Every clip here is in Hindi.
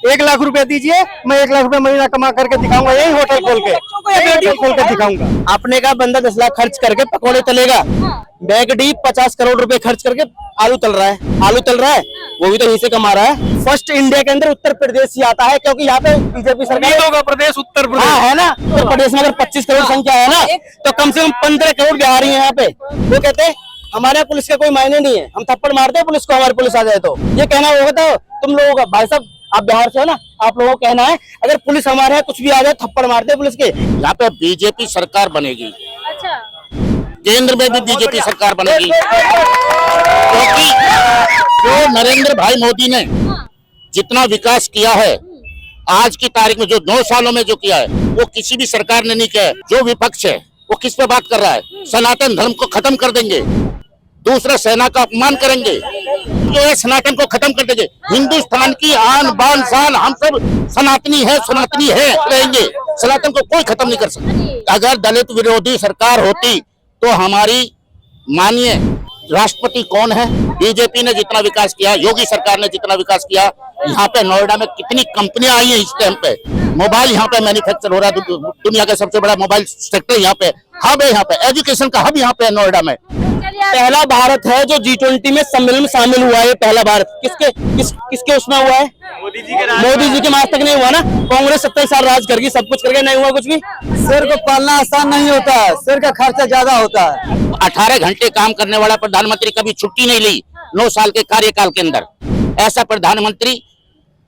1 लाख रुपया दीजिए, मैं 1 लाख रुपया महीना कमा करके दिखाऊंगा, यही होटल खोल के दिखाऊंगा। आपने कहा बंदा 10 लाख खर्च करके पकौड़े तलेगा, बैग डी 50 करोड़ रुपए खर्च करके आलू तल रहा है, वो भी तो यहीं से कमा रहा है। फर्स्ट इंडिया के अंदर उत्तर प्रदेश ही आता है, क्योंकि यहाँ पे बीजेपी सरकार होगा। प्रदेश उत्तर प्रदेश है ना, उत्तर प्रदेश में अगर 25 करोड़ संख्या है ना, तो कम से कम 15 करोड़ बिहारी है यहाँ पे। वो कहते हैं हमारे पुलिस का कोई मायने नहीं है, हम थप्पड़ मारते हैं पुलिस को, हमारी पुलिस आ जाए तो। ये कहना होगा तो तुम लोगों का, भाई साहब आप बिहार से हो ना, आप लोगों को कहना है अगर पुलिस हमारे यहाँ कुछ भी आ जाए थप्पड़ मारते हैं पुलिस के। यहाँ पे बीजेपी सरकार बनेगी, अच्छा, केंद्र में भी बीजेपी सरकार बनेगी, क्योंकि जो नरेंद्र भाई मोदी ने जितना विकास किया है आज की तारीख में, जो 9 सालों में जो किया है, वो किसी भी सरकार ने नहीं किया है। जो विपक्ष है वो किस पे बात कर रहा है? सनातन धर्म को खत्म कर देंगे, दूसरा सेना का अपमान करेंगे, जो है सनातन को खत्म कर देंगे। हिंदुस्तान की आन बान शान, हम सब सनातनी है रहेंगे, सनातन को कोई खत्म नहीं कर सकता। अगर दलित विरोधी सरकार होती तो हमारी मानिए राष्ट्रपति कौन है? बीजेपी ने जितना विकास किया, योगी सरकार ने जितना विकास किया, यहाँ पे नोएडा में कितनी कंपनियां आई हैं इस टाइम पे, मोबाइल यहाँ पे मैन्युफैक्चर हो रहा है, दुनिया का सबसे बड़ा मोबाइल सेक्टर यहाँ पे हब है, यहाँ पे एजुकेशन का हब यहाँ पे है नोएडा में। पहला भारत है जो G20 में सम्मेलन में शामिल हुआ है, पहला भारत। किसके उसमें हुआ है? मोदी जी के। आज तक नहीं हुआ ना, कांग्रेस 27 साल राज करके सब कुछ करके नहीं हुआ कुछ भी। सिर को पालना आसान नहीं होता है, सिर का खर्चा ज्यादा होता है। 18 घंटे काम करने वाला प्रधानमंत्री कभी छुट्टी नहीं ली 9 साल के कार्यकाल के अंदर। ऐसा प्रधानमंत्री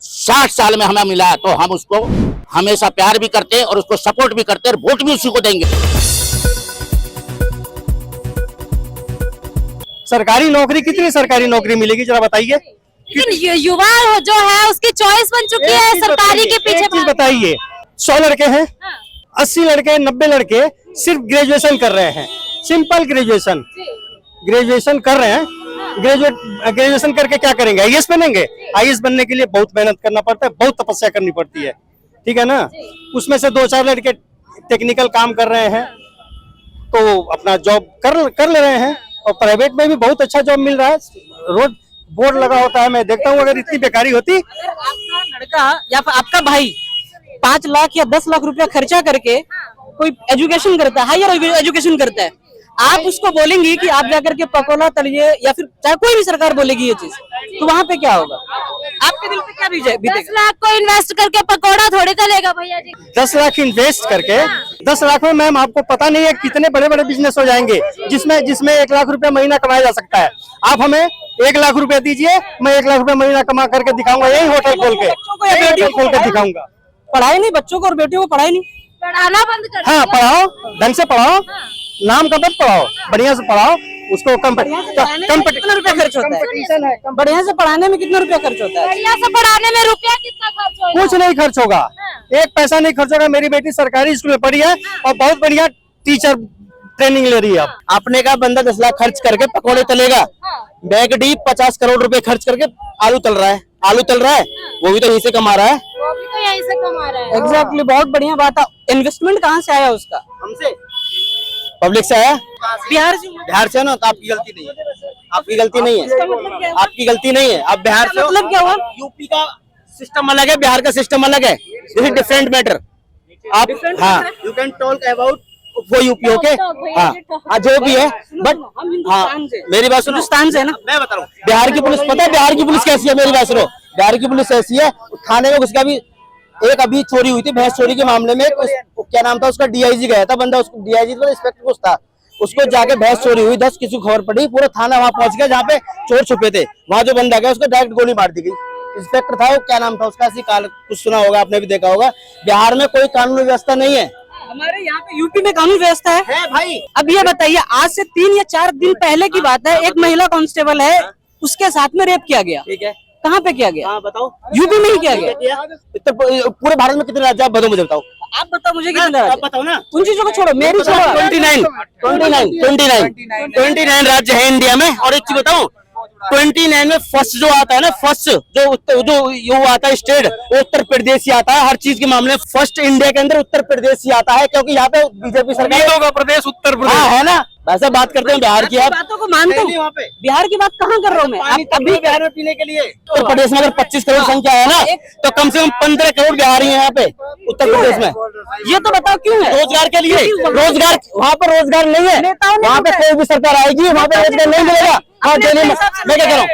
60 साल में हमें मिला, तो हम उसको हमेशा प्यार भी करते हैं और उसको सपोर्ट भी करते हैं और वोट भी उसी को देंगे। सरकारी नौकरी, कितनी सरकारी नौकरी मिलेगी जरा बताइए? युवा जो है उसकी चॉइस बन चुकी है सरकारी के पीछे। बताइए, 100 लड़के हैं, 80 लड़के, 90 लड़के सिर्फ ग्रेजुएशन कर रहे हैं, सिंपल ग्रेजुएशन कर रहे हैं। ग्रेजुएशन करके क्या करेंगे? आईएएस बनेंगे? आईएएस बनने के लिए बहुत मेहनत करना पड़ता है, बहुत तपस्या करनी पड़ती है, ठीक है ना। उसमें से 2-4 लड़के टेक्निकल काम कर रहे हैं तो अपना जॉब कर ले रहे हैं, और प्राइवेट में भी बहुत अच्छा जॉब मिल रहा है। रोज बोर्ड लगा होता है, मैं देखता हूँ। अगर इतनी बेकारी होती, आपका लड़का या फिर आपका भाई 5 लाख या 10 लाख रुपया खर्चा करके कोई एजुकेशन करता है, हायर एजुकेशन करता है, आप उसको बोलेंगी कि आप जाकर के पकोड़ा तलिए, या फिर चाहे कोई भी सरकार बोलेगी ये चीज, तो वहाँ पे क्या होगा? आपके दिल पे क्या बीतेगा? 10 लाख को इन्वेस्ट करके पकोड़ा थोड़ी तलेगा भैया जी। 10 लाख इन्वेस्ट करके, 10 लाख में मैम आपको पता नहीं है कितने बड़े बड़े बिजनेस हो जाएंगे, जिसमें 1 लाख रुपया महीना कमाया जा सकता है। आप हमें 1 लाख रुपया दीजिए, मैं 1 लाख रुपया महीना कमा करके दिखाऊंगा, यही होटल खोल के दिखाऊंगा। पढ़ाई नहीं बच्चों को और बेटियों को, पढ़ाई नहीं, पढ़ाना बंद कर। हाँ, पढ़ाओ, ढंग से पढ़ाओ, नाम का मत पढ़ाओ, बढ़िया से पढ़ाओ उसको। कितना रुपया खर्च होता है? बढ़िया से पढ़ाने में कितना रुपया खर्च होता है? बढ़िया से पढ़ाने में रुपया कितना खर्च होगा? कुछ नहीं खर्च होगा, 1 पैसा नहीं खर्च होगा। मेरी बेटी सरकारी स्कूल में पढ़ी है और बहुत बढ़िया टीचर ट्रेनिंग ले रही है। आपने कहा बंदा 10 लाख खर्च करके पकौड़े तलेगा, बैग डी 50 करोड़ रुपए खर्च करके आलू तल रहा है, वो भी तो यहीं से कमा रहा है। वो भी तो यहीं से कमा रहा है। एग्जैक्टली, बहुत बढ़िया बात है। इन्वेस्टमेंट कहाँ से आया उसका? हमसे, पब्लिक से आया, बिहार से ना। तो आपकी गलती नहीं है, आपकी गलती नहीं है। आप बिहार से, मतलब क्या हुआ? यूपी का सिस्टम अलग है, बिहार का सिस्टम अलग है, दिस इज डिफरेंट मैटर। आप हाँ, यू कैन टॉक अबाउट वो यूपी, ओके, हाँ जो भी है, बट हाँ मेरी बात सुनो, हिंदुस्तान से है ना, मैं बता रहा हूँ। बिहार की पुलिस, पता है बिहार की पुलिस कैसी है? मेरी बात सुनो, बिहार की पुलिस ऐसी है, थाने में उसका भी एक अभी चोरी हुई थी, भैंस चोरी के मामले में, क्या नाम था उसका, डीआईजी गया था बंदा, उसको डीआईजी तो इंस्पेक्टर कुछ था, उसको जाके भैंस चोरी हुई, 10 किसी को खबर पड़ी, पूरा थाना वहां पहुंच गया जहाँ पे चोर छुपे थे, वहां जो बंदा गया उसको डायरेक्ट गोली मार दी गई। इंस्पेक्टर था वो, क्या नाम था उसका, ऐसी कुछ सुना होगा आपने भी, देखा होगा। बिहार में कोई कानून व्यवस्था नहीं है। हमारे यहाँ पे यूपी में कानून व्यवस्था है भाई। अब ये बताइए, आज से 3 या 4 दिन पहले की बात है, एक महिला कांस्टेबल है, उसके साथ में रेप किया गया। ठीक है, कहाँ पे किया गया? हाँ बताओ। यूपी में ही किया गया। पूरे भारत में कितने राज्य? आप बताओ, मुझे बताओ। आप बताओ मुझे कितने राज्य? आप बताओ ना, उन चीजों को छोड़ो, मेरी छोड़ो। 29 राज्य है इंडिया में। और एक चीज बताऊं, 29 में फर्स्ट जो आता है ना, फर्स्ट जो आता है स्टेट, वो उत्तर प्रदेश ही आता है। हर चीज के मामले फर्स्ट इंडिया के अंदर उत्तर प्रदेश ही आता है, क्योंकि यहाँ पे बीजेपी सरकार होगा। प्रदेश उत्तर प्रदेश है ना। ऐसा बात करते हैं बिहार की आप। बातों को मानते नहीं, हो। वहाँ पे बिहार की बात कहाँ कर रहा हूँ मैं? पानी आप अभी बिहार में पीने के लिए उत्तर प्रदेश में अगर 25 करोड़ संख्या है ना, तो कम से कम 15 करोड़ बिहारी हैं यहाँ पे उत्तर प्रदेश में। ये तो बताओ क्यों है? रोजगार के लिए, रोजगार वहाँ पर रोजगार नहीं है। नेताओं ने वहाँ पे कोई भी सरकार आएगी वहाँ पे रोजगार नहीं मिलेगा। हाँ डेली मैं क्या कह रहा हूँ,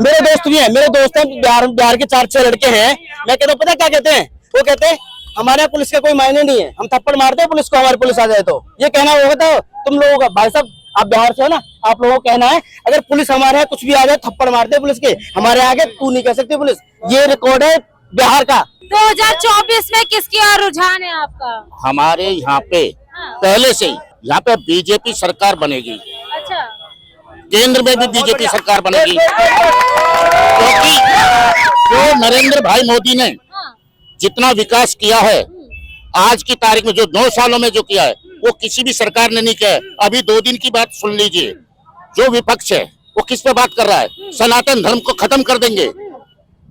मेरे दोस्त भी हैं, मेरे दोस्त हैं बिहार के 4-6 लड़के हैं। मैं कहता हूँ पता क्या कहते हैं, वो कहते हैं हमारे यहाँ पुलिस का कोई मायने नहीं है, हम थप्पड़ मारते हैं पुलिस को, हमारी पुलिस आ जाए तो। ये कहना होगा तो तुम लोगों का, भाई साहब आप बिहार से हो ना, आप लोगों को कहना है अगर पुलिस हमारे यहाँ कुछ भी आ जाए थप्पड़ मारते हैं पुलिस के, हमारे आगे तू नहीं कह सकती पुलिस। ये रिकॉर्ड है बिहार का। 2024 में किसकी ओर रुझान है आपका? हमारे यहाँ पे पहले से ही यहाँ पे बीजेपी सरकार बनेगी, अच्छा, केंद्र में भी बीजेपी सरकार बनेगी, क्योंकि जो नरेंद्र भाई मोदी ने जितना विकास किया है आज की तारीख में, जो 9 सालों में जो किया है वो किसी भी सरकार ने नहीं किया है। अभी 2 दिन की बात सुन लीजिए, जो विपक्ष है वो किस पे बात कर रहा है, सनातन धर्म को खत्म कर देंगे,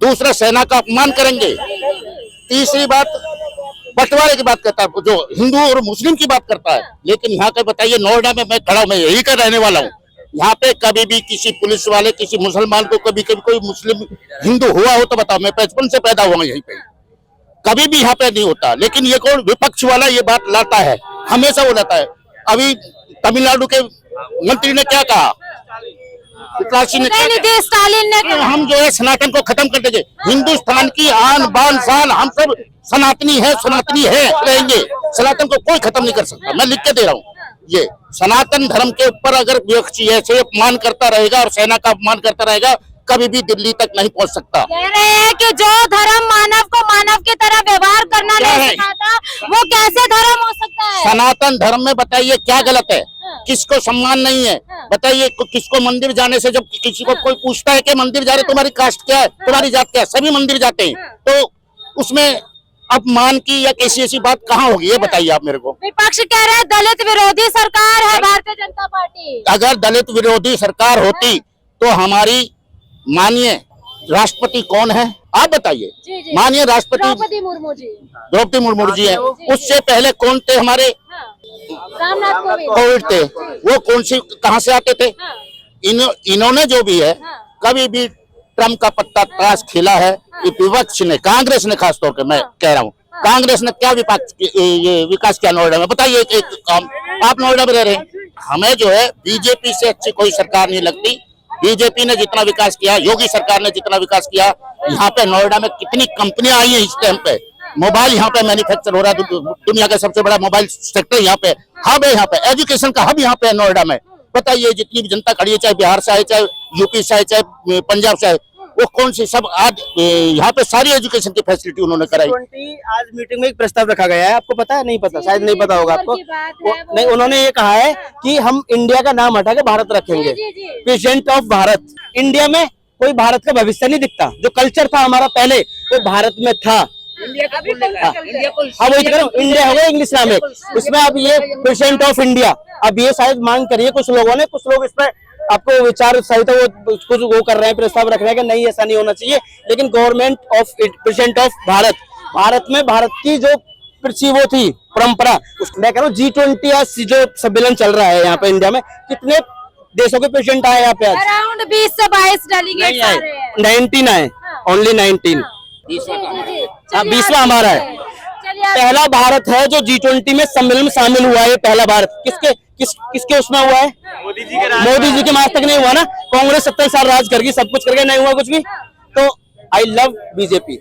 दूसरा सेना का अपमान करेंगे, तीसरी बात बंटवारे की बात करता है, जो हिंदू और मुस्लिम की बात करता है। लेकिन यहाँ का बताइए, नोएडा में मैं खड़ा हूं, मैं यही का रहने वाला हूँ, यहाँ पे कभी भी किसी पुलिस वाले किसी मुसलमान को कभी कभी कोई मुस्लिम हिंदू हुआ हो तो बताओ, मैं बचपन से पैदा हुआ यहीं पे, कभी भी यहाँ पे नहीं होता। लेकिन ये कौन विपक्ष वाला ये बात लाता है, हमेशा वो लाता है। अभी तमिलनाडु के मंत्री ने क्या कहा, उदयनिधि स्टालिन ने हम जो है सनातन को खत्म कर देंगे, हिंदुस्तान की आन बान शान, हम सब सनातनी है रहेंगे, सनातन को कोई खत्म नहीं कर सकता। मैं लिख के दे रहा हूँ, ये सनातन धर्म के ऊपर अगर व्यक्ति ऐसे अपमान करता रहेगा और सेना का अपमान करता रहेगा, कभी भी दिल्ली तक नहीं पहुंच सकता। कह रहे हैं कि जो धर्म मानव को मानव की तरह व्यवहार करना नहीं सिखाता, वो कैसे धर्म हो सकता है? सनातन धर्म में बताइए क्या गलत है, किसको सम्मान नहीं है बताइए, किसको मंदिर जाने से, जब किसी को कोई पूछता है कि मंदिर जा रहे तुम्हारी कास्ट क्या है, तुम्हारी जात क्या है, सभी मंदिर जाते हैं, तो उसमें अपमान की या कैसी ऐसी बात कहाँ होगी, ये बताइए आप मेरे को। विपक्ष कह रहे हैं दलित विरोधी सरकार है भारतीय जनता पार्टी। अगर दलित विरोधी सरकार होती तो हमारी माननीय राष्ट्रपति कौन है आप बताइए, माननीय राष्ट्रपति द्रौपदी मुर्मू जी। द्रौपदी मुर्मू जी है, उससे पहले कौन थे हमारे रामनाथ कोविंद थे, वो कौन सी कहाँ से आते थे। इन्होंने जो भी है कभी भी ट्रम्प का पत्ता ताश खेला है, विपक्ष ने, कांग्रेस ने, खास तौर पे मैं कह रहा हूँ, कांग्रेस ने क्या ये विकास किया नोएडा में बताइए। एक काम, आप नोएडा में रह रहे हैं, हमें जो है बीजेपी से अच्छी कोई सरकार नहीं लगती। बीजेपी ने जितना विकास किया, योगी सरकार ने जितना विकास किया, यहाँ पे नोएडा में कितनी कंपनियां आई हैं इस टाइम पे, मोबाइल यहाँ पे मैन्युफैक्चर हो रहा है, दुनिया का सबसे बड़ा मोबाइल सेक्टर यहाँ पे हब है, यहाँ पे एजुकेशन का हब यहाँ पे है नोएडा में। बताइए जितनी भी जनता खड़ी है, चाहे बिहार से आए, चाहे यूपी से आए, चाहे पंजाब से आए, वो कौन सी सब आज यहाँ पे सारी एजुकेशन की फैसिलिटी उन्होंने कराई। आज मीटिंग में एक प्रस्ताव रखा गया है, आपको पता है? नहीं पता, शायद नहीं पता होगा आपको। नहीं, उन्होंने ये कहा है कि हम इंडिया का नाम हटा के भारत रखेंगे, प्रेसिडेंट ऑफ भारत। इंडिया में कोई भारत का भविष्य नहीं दिखता, जो कल्चर था हमारा पहले वो भारत में था। हाँ वही तो कह रहा हूँ, इंडिया हो गया इंग्लिश नाम है, उसमें अब ये प्रेसिडेंट ऑफ इंडिया, अब ये शायद मांग करिए कुछ लोगों ने, कुछ लोग इस पर आपको विचार उत्साहित है, वो कुछ वो कर रहे हैं, प्रस्ताव रख रहे हैं कि नहीं ऐसा नहीं होना चाहिए। लेकिन government of president of Bharat, Bharat में भारत की जो कृषि वो थी परंपरा, मैं कह रहा हूँ G20 या जो सम्मेलन चल रहा है यहाँ पे इंडिया में, कितने देशों के प्रेसिडेंट आए यहाँ पे? अराउंड 20 से 22 डेलीगेट आ रहे हैं। 19 आए, ओनली 19। 20वां हमारा है, पहला भारत है जो G20 में सम्मेलन में शामिल हुआ है। पहला भारत किसके उसमें हुआ है? मोदी जी के। आज तक नहीं हुआ ना, कांग्रेस 70 साल राज करके सब कुछ करके नहीं हुआ कुछ भी। तो I love BJP,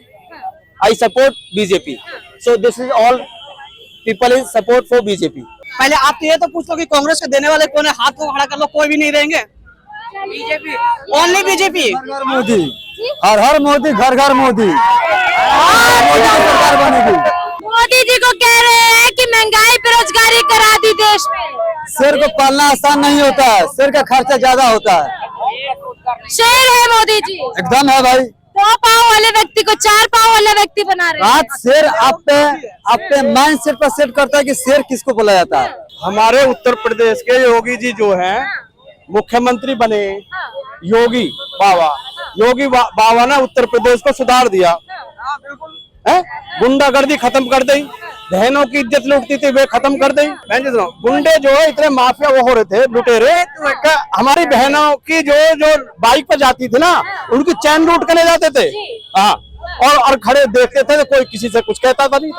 I support BJP, so this is all people is support for BJP. पहले आप तो ये तो पूछ लो कि कांग्रेस को देने वाले कौन है, हाथ को खड़ा कर लो, कोई भी नहीं रहेंगे। BJP, only BJP. मोदी, हर हर मोदी, घर घर मोदी, सरकार बनेगी। मोदी जी को कह रहे हैं कि महंगाई बेरोजगारी करा दी देश में। शेर को पालना आसान नहीं होता है, शेर का खर्चा ज्यादा होता है। शेर है मोदी जी, एकदम है भाई। 2 पाँव वाले व्यक्ति को 4 पाँव वाला व्यक्ति बना रहे हैं। बात शेर आप पे माइंड सेट पर सेट करता है कि शेर किसको बोला जाता है। हमारे उत्तर प्रदेश के योगी जी जो हैं मुख्यमंत्री बने, योगी बाबा ने उत्तर प्रदेश को सुधार दिया है, गुंडागर्दी खत्म कर दी, बहनों की इज्जत लूटती थी वे खत्म कर दी। बहन जी सुनो, गुंडे जो है इतने माफिया वो हो रहे थे, लुटेरे, हमारी बहनों की जो बाइक पर जाती थी ना, उनकी चैन लूट करने जाते थे। हाँ, और खड़े देखते थे तो कोई किसी से कुछ कहता था नहीं।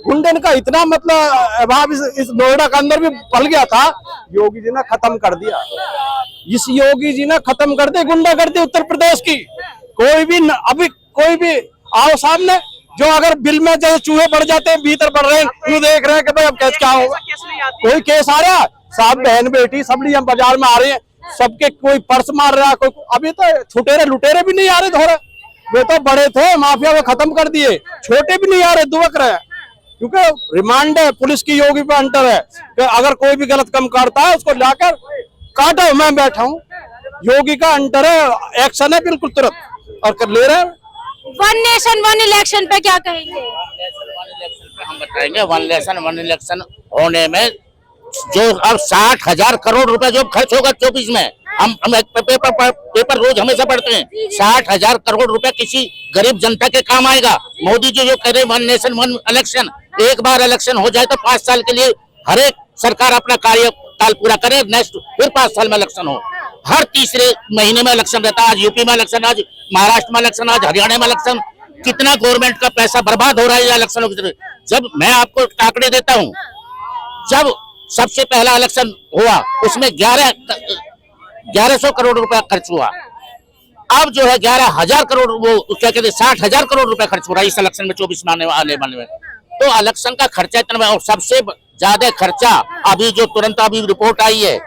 गुंडे का इतना मतलब अभाव इस नोएडा के अंदर भी पल गया था, योगी जी ने खत्म कर दिया। इस योगी जी ने खत्म कर दी गुंडागर्दी उत्तर प्रदेश की। कोई भी अभी कोई भी आओ सामने, जो अगर बिल में जैसे चूहे बढ़ जाते हैं भीतर बढ़ रहे हैं, क्यों देख रहे हैं कि भाई अब क्या होगा। कोई केस आ रहा, सब बहन बेटी सब हम बाजार में आ रहे हैं, सबके कोई पर्स मार रहा है, कोई अभी तो छुटेरे लुटेरे भी नहीं आ रहे थोड़े, वे तो बड़े थे माफिया को खत्म कर दिए, छोटे भी नहीं आ रहे, दुबक रहे। क्योंकि रिमांड है, पुलिस की योगी पे अंटर है कि अगर कोई भी गलत काम करता है उसको लाकर काटो। मैं बैठा हूँ, योगी का अंटर है, एक्शन है बिल्कुल तुरंत और कर ले रहे हैं। वन नेशन वन इलेक्शन पे क्या कहेंगे? हम बताएंगे वन नेशन वन इलेक्शन होने में जो अब 60,000 करोड़ रुपए जो खर्च होगा 24 में, हम पेपर रोज हमेशा पढ़ते हैं, 60,000 करोड़ रुपए किसी गरीब जनता के काम आएगा। मोदी जी जो कह रहे हैं वन नेशन वन इलेक्शन, एक बार इलेक्शन हो जाए तो 5 साल के लिए हर एक सरकार अपना कार्यकाल पूरा करे, नेक्स्ट फिर 5 साल में इलेक्शन हो। हर तीसरे महीने में इलेक्शन रहता है। आज यूपी में इलेक्शन, आज महाराष्ट्र में इलेक्शन, आज हरियाणा में इलेक्शन। कितना गवर्नमेंट का पैसा बर्बाद हो रहा है इलेक्शनों की तरह। जब मैं आपको आंकड़े देता हूँ, जब सबसे पहला इलेक्शन हुआ उसमें 1100 करोड़ रुपया खर्च हुआ। अब जो है 11,000 करोड़, वो क्या कहते हैं 60,000 करोड़ रुपया खर्च हो रहा है इस इलेक्शन में 24 में आने वाले में। तो इलेक्शन का खर्चा इतना, और सबसे ज्यादा खर्चा अभी जो तुरंत अभी रिपोर्ट आई है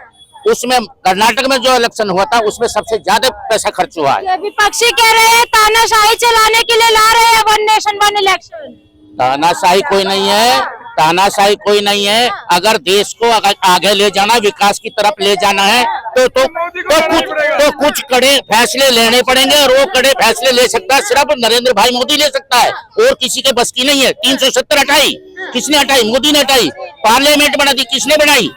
उसमें कर्नाटक में जो इलेक्शन हुआ था उसमें सबसे ज्यादा पैसा खर्च हुआ है। विपक्षी कह रहे हैं तानाशाही चलाने के लिए ला रहे हैं वन नेशन वन इलेक्शन। तानाशाही कोई नहीं है, तानाशाही कोई नहीं है। अगर देश को आगे ले जाना, विकास की तरफ ले जाना है तो कुछ कड़े फैसले लेने पड़ेंगे, और वो कड़े फैसले ले सकता है सिर्फ नरेंद्र भाई मोदी ले सकता है, और किसी के बस की नहीं है। 370 हटाई, किसने हटाई? मोदी ने हटाई। पार्लियामेंट बना दी, किसने बनाई?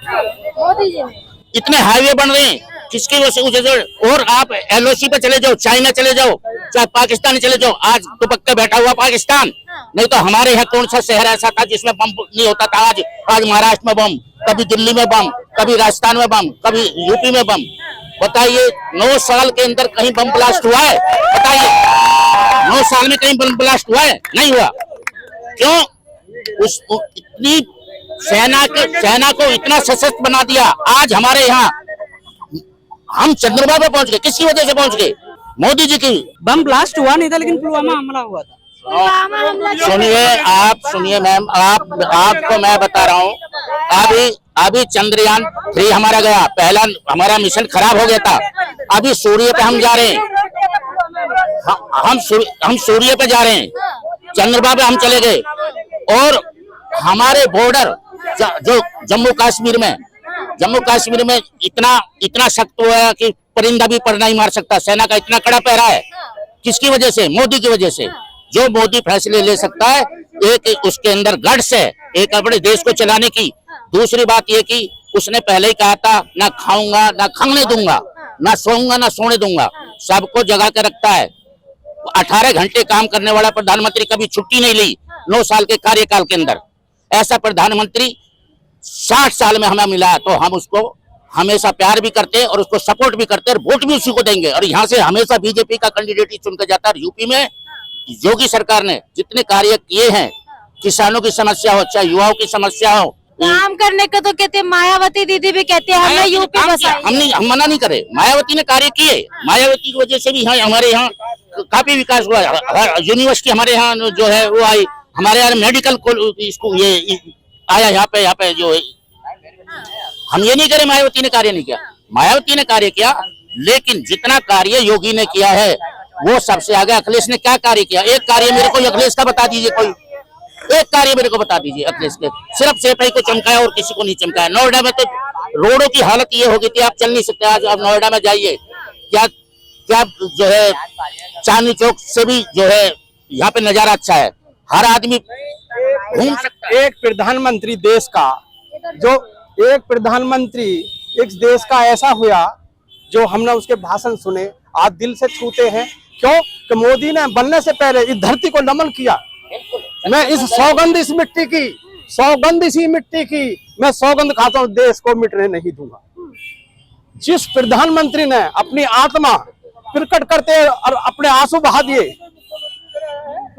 मोदी जी ने। इतने हाईवे बन रहे हैं, किसकी वजह से? और आप एलओसी पे चले जाओ, चाइना चले जाओ, चाहे पाकिस्तान चले जाओ, आज दुपट्टे बैठा हुआ पाकिस्तान। नहीं तो हमारे यहाँ कौन सा शहर ऐसा था जिसमें बम नहीं होता था? आज महाराष्ट्र में बम, कभी दिल्ली में बम, कभी राजस्थान में बम, कभी यूपी में बम। बताइए 9 साल के अंदर कहीं बम ब्लास्ट हुआ है? बताइए 9 साल में कहीं बम ब्लास्ट हुआ है? नहीं हुआ। क्यों? इतनी सेना को इतना सशक्त बना दिया। आज हमारे यहाँ हम चंद्रमा पे पहुंच गए, किसकी वजह से पहुंच गए? मोदी जी की। बम ब्लास्ट हुआ नहीं था, लेकिन पुलवामा हमला हुआ था। सुनिए, आप सुनिए मैम, आपको मैं बता रहा हूँ, अभी चंद्रयान 3 हमारा गया, पहला हमारा मिशन खराब हो गया था। अभी सूर्य पे हम जा रहे हैं, हम सूर्य पे जा रहे हैं, चंद्रमा पे हम चले गए। और हमारे बॉर्डर जो जम्मू कश्मीर में इतना सख्त हुआ है कि परिंदा भी पर नहीं मार सकता। सेना का इतना कड़ा पहरा है। किसकी वजह से? मोदी की वजह से। जो मोदी फैसले ले सकता है, एक उसके अंदर गट्स है, एक अपने देश को चलाने की। दूसरी बात ये कि उसने पहले ही कहा था, ना खाऊंगा ना खाने दूंगा, ना सोऊंगा ना सोने दूंगा, सबको जगा के रखता है। 18 घंटे काम करने वाला प्रधानमंत्री कभी छुट्टी नहीं ली 9 साल के कार्यकाल के अंदर। ऐसा प्रधानमंत्री 60 साल में हमें मिला, तो हम उसको हमेशा प्यार भी करते हैं और उसको सपोर्ट भी करते हैं, और वोट भी उसी को देंगे। और यहाँ से हमेशा बीजेपी का कैंडिडेट ही चुनकर जाता है। यूपी में योगी सरकार ने जितने कार्य किए हैं, किसानों की समस्या हो चाहे युवाओं की समस्या हो, काम करने का तो कहते हैं। मायावती दीदी भी कहते हैं हमने यूपी बसाई। हम मना नहीं करे, मायावती ने कार्य किए। मायावती की वजह से भी हमारे यहाँ काफी विकास हुआ। यूनिवर्सिटी हमारे यहाँ जो है वो आई, हमारे यहाँ मेडिकल स्कूल ये आया यहाँ पे जो है। हम ये नहीं करे मायावती ने कार्य नहीं किया, मायावती ने कार्य किया, लेकिन जितना कार्य योगी ने किया है वो सबसे आगे। अखिलेश ने क्या कार्य किया? एक कार्य मेरे को अखिलेश का बता दीजिए, कोई एक कार्य मेरे को बता दीजिए अखिलेश के। सिर्फ सेपाई को चमकाया और किसी को नहीं चमकाया। नोएडा में तो रोडों की हालत ये हो गई थी, आप चल नहीं सकते। आज आप नोएडा में जाइए, क्या जो है चांदनी चौक से भी जो है यहाँ पे नजारा अच्छा है, हर आदमी घूम सकता है। एक प्रधानमंत्री देश का, जो एक प्रधानमंत्री इस देश का ऐसा हुआ जो हमने उसके भाषण सुने, आज दिल से छूते हैं। क्यों कि मोदी ने बनने से पहले इस धरती को नमन किया। मैं इस सौगंध इस मिट्टी की सौगंध इसी मिट्टी की, मैं सौगंध खाता हूं, देश को मिटने नहीं दूंगा। जिस प्रधानमंत्री ने अपनी आत्मा प्रकट करते और अपने आंसू बहा दिए,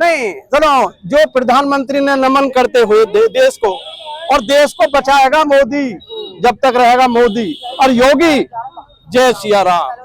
नहीं चलो, जो प्रधानमंत्री ने नमन करते हुए देश को, और देश को बचाएगा मोदी, जब तक रहेगा मोदी और योगी। जय सिया राम।